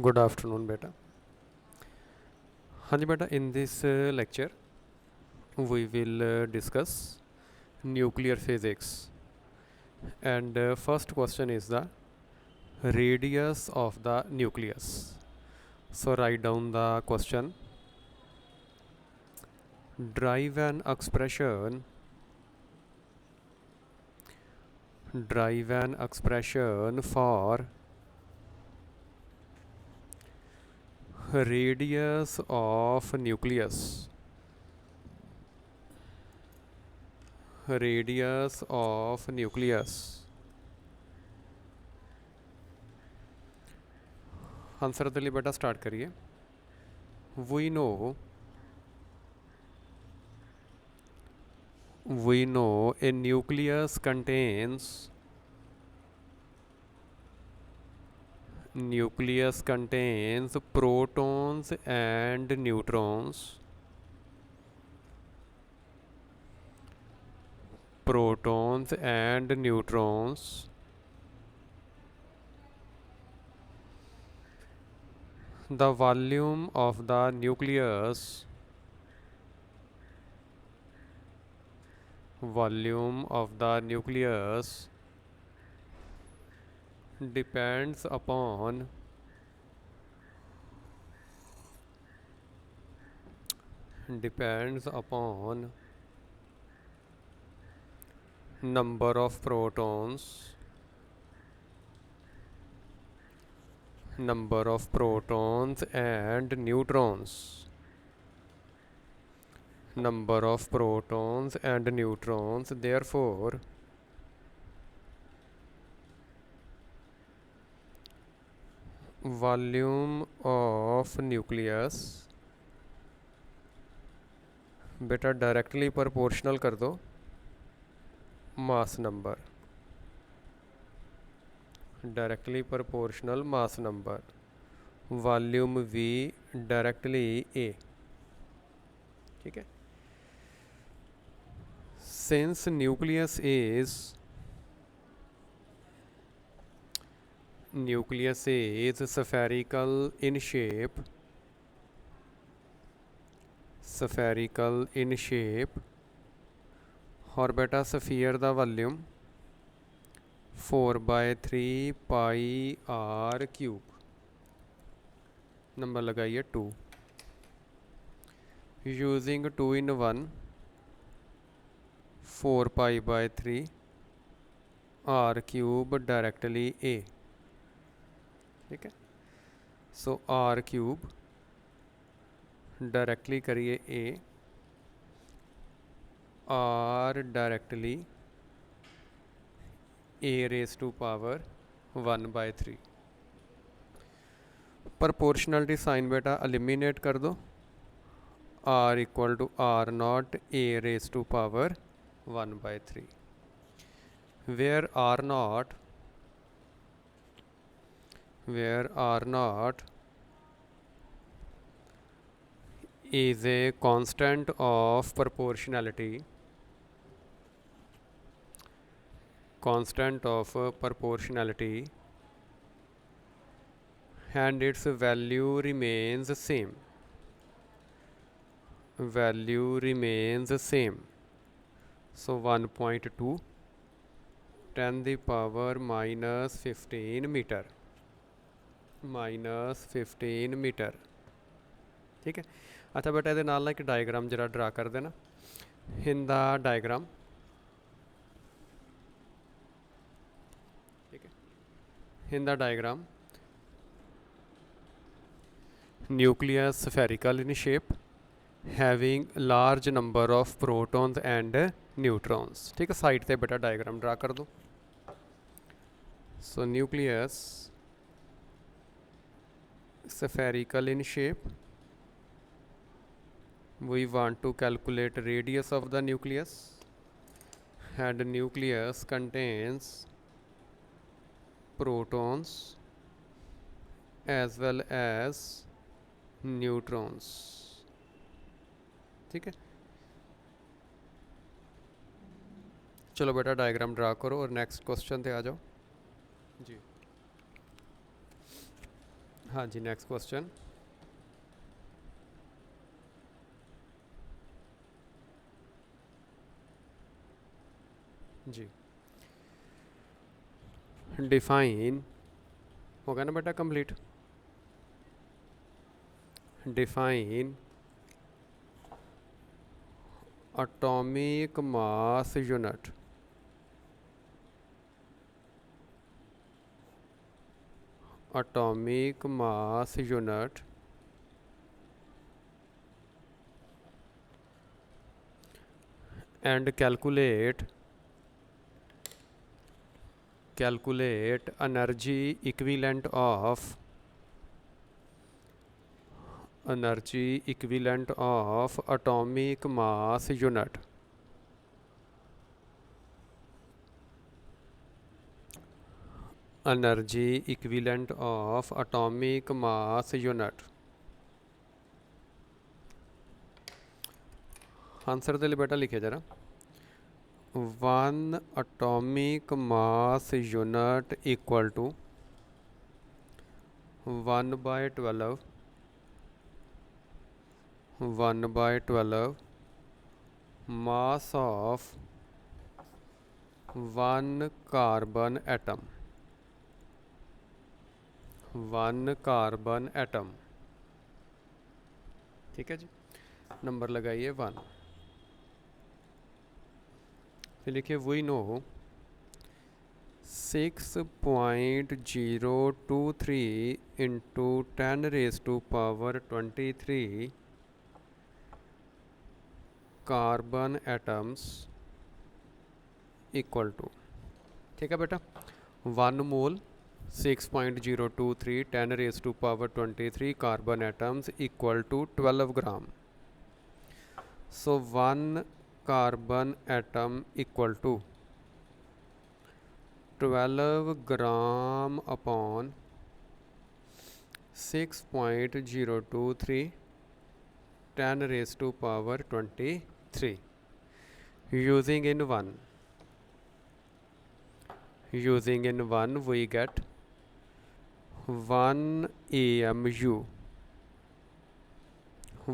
Good afternoon, beta. हाँ जी बेटा, in this lecture we will discuss nuclear physics, and first question is the radius of the nucleus. So write down the question. Drive an expression for radius of nucleus. Radius of nucleus. Answer के लिए बेटा start करिए. We know a nucleus contains protons and neutrons. Protons and neutrons. The volume of the nucleus depends upon number of protons and neutrons. Therefore volume of nucleus बेटा directly proportional कर दो mass number. Directly proportional mass number. Volume V directly A. ठीक है. Since nucleus is spherical in shape और बेटा sphere दा volume 4/3 pi R cube. Number लगाइए 2. Using 2 in 1 4 पाई/3 आर क्यूब डायरेक्टली A. ठीक है. सो आर क्यूब डायरेक्टली करिए A. R directly A⁻⁴ proportionality sign बेटा एलिमिनेट कर दो. R equal to R0 A⁻⁴ where R0 is a constant of proportionality and its value remains same. So 1.2 10⁻⁻15 metre. ठीक है. अच्छा बेटा ये नाल एक डायग्राम जरा ड्रा कर देना. In the diagram. ठीक है. In the diagram nucleus spherical in shape having large number of protons and neutrons. ठीक है. साइड पे बेटा डायग्राम ड्रा कर दो. सो nucleus spherical in shape. We want to calculate radius of the nucleus, and nucleus contains protons as well as neutrons. ठीक है. चलो बेटा डायग्राम ड्रा करो और नेक्स्ट क्वेश्चन पे आ जाओ जी. हाँ जी, नेक्स्ट क्वेश्चन। जी, डिफाइन हो गया ना बेटा complete. Define atomic mass unit. Atomic mass unit and calculate energy equivalent of atomic mass unit। energy equivalent of atomic mass unit। Answer दे लिए बेटा लिखे जरा। 1 atomic mass unit equal to 1/12 mass of 1 carbon atom। 1 carbon atom. ठीक है जी, नंबर लगाइए 1। फिर लिखिए we know 6.023 into 10⁻23 carbon atoms equal to. ठीक है बेटा, 1 mole 6.023 10⁻23 carbon atoms equal to 12 gram. So 1 carbon atom equal to 12 gram upon 6.023 10⁻23 using in 1 we get 1 AMU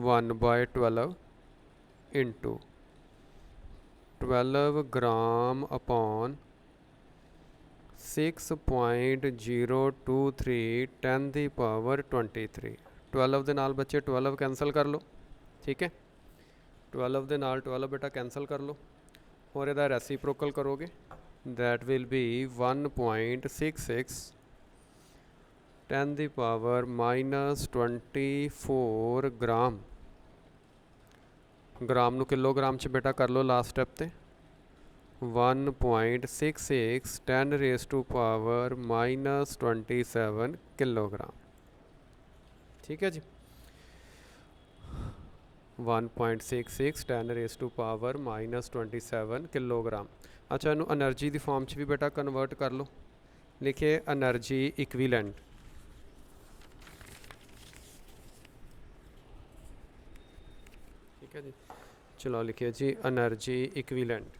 1/12 into 12 gram upon 6.023 10⁻23। 12 ਦੇ ਨਾਲ ਬੱਚੇ 12 कैंसल कर लो। ठीक है, 12 ਦੇ ਨਾਲ 12 बेटा कैंसल कर लो और ਇਹਦਾ ਰੈਸੀਪ੍ਰੋਕਲ करोगे, that will be 1.66 10⁻24 ग्राम। ग्राम ਨੂੰ किलोग्राम ਚ बेटा कर लो लास्ट स्टेप ਤੇ। 1.66 10⁻27 किलोग्राम। ठीक है जी, 1.66 10⁻27 किलोग्राम। अच्छा, इनू एनर्जी की फॉर्म च भी बेटा कन्वर्ट कर लो। लिखिए एनर्जी इक्विवेलेंट। ठीक है जी, चलो लिखिए जी energy equivalent.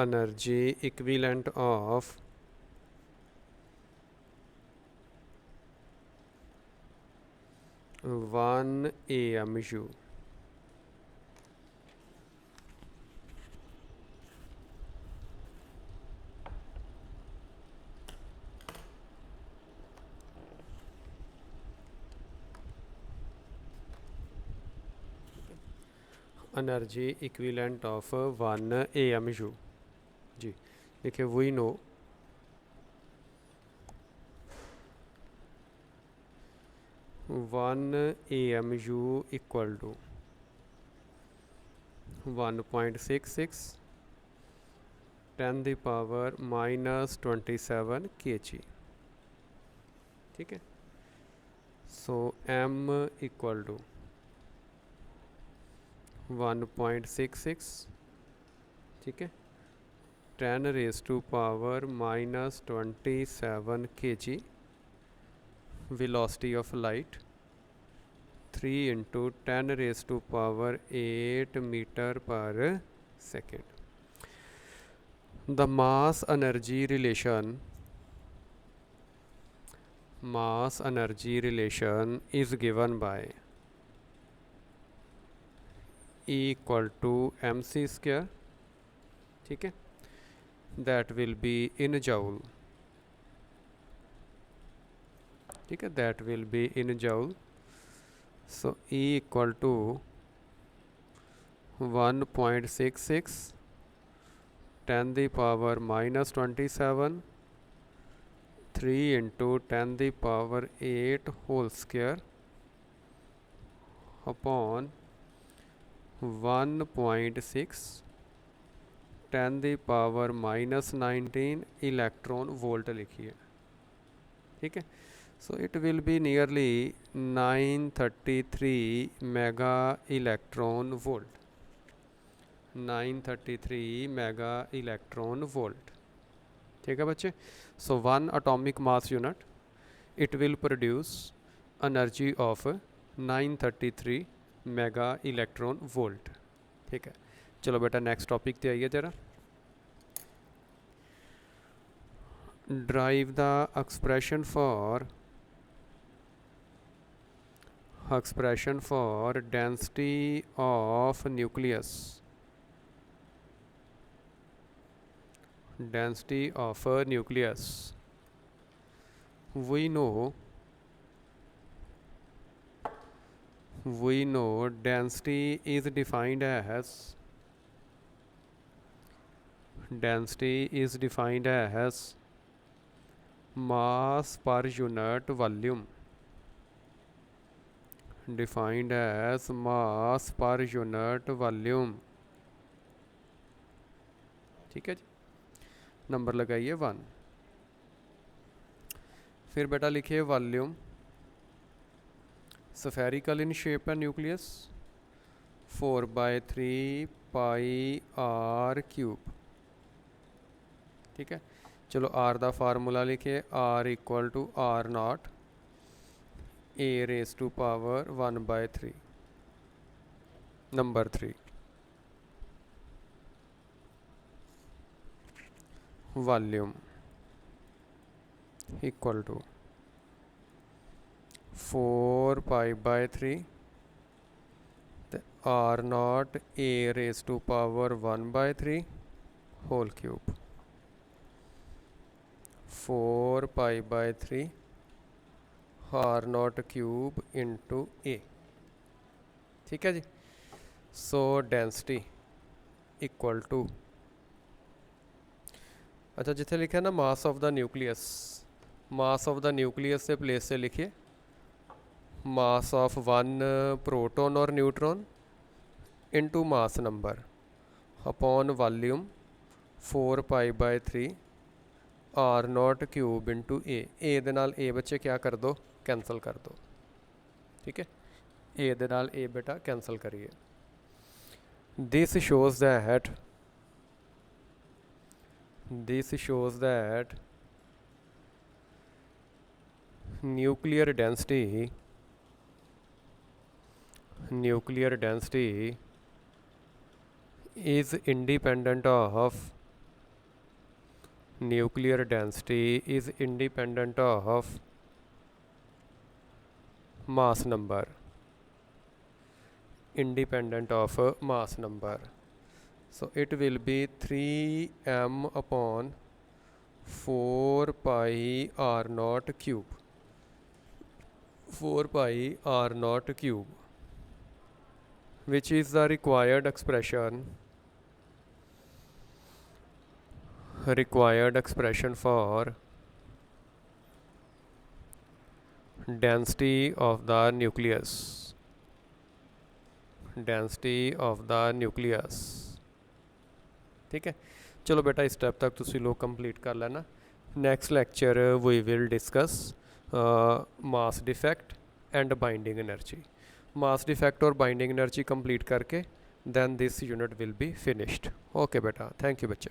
Energy equivalent of one AMU। Energy equivalent of 1 AMU। जी देखिए we know 1 AMU equal to 1.66 10⁻27 kg। ठीक है, सो M इक्वल टू 1.66, ठीक है, 10⁻27 kg। velocity of light 3 into 10 raised to power 8 meter per second. The mass energy relation is given by E equal to mc square, ठीक है, that will be in joule, ठीक है, that will be in joule. So E equal to 1.66 10 the power minus 27 3 into 10 the power 8 whole square upon 1.6 10 the power minus 19 electron volt लिखिए, ठीक है. So it will be nearly 933 mega electron volt, 933 mega electron volt, ठीक है बच्चे. So 1 atomic mass unit, it will produce energy of 933 mega electron volt, ठीक है. चलो बेटा नेक्स्ट टॉपिक पे आइए जरा. Drive the expression for density of nucleus, density of a nucleus. We know density is defined as mass per unit volume, defined as mass per unit volume, ठीक है जी. नंबर लगाइए 1. फिर बेटा लिखिए वॉल्यूम, स्फेरिकल इन शेप है nucleus, 4/3 pi R cube, ठीक है. चलो आर दा फार्मूला लिखिए, R equal to R naught A raise to power 1/3. Number 3, volume equal to 4π/3 R naught A raise to power 1/3 whole cube, 4π/3 R naught cube into A, ठीक है जी. So density equal to, अच्छा जिथे लिखा है ना mass of the nucleus, mass of the nucleus से place से लिखिए मास ऑफ 1 प्रोटॉन और neutron into mass number upon volume 4π/3 R naught cube into A दे नाल ए बच्चे क्या कर दो, कैंसल कर दो, ठीक है. ए दे नाल ए बेटा कैंसल करिए. This shows that nuclear density is independent of mass number, so it will be 3m upon 4π r naught cube, 4π r naught cube, which is the required expression for density of the nucleus, ठीक है. चलो बेटा इस step तक तुसी लोग complete कर लेना. Next lecture we will discuss mass defect and binding energy. Mass defect और बाइंडिंग एनर्जी कंप्लीट करके then this unit will be finished. Okay बेटा, थैंक यू बच्चे.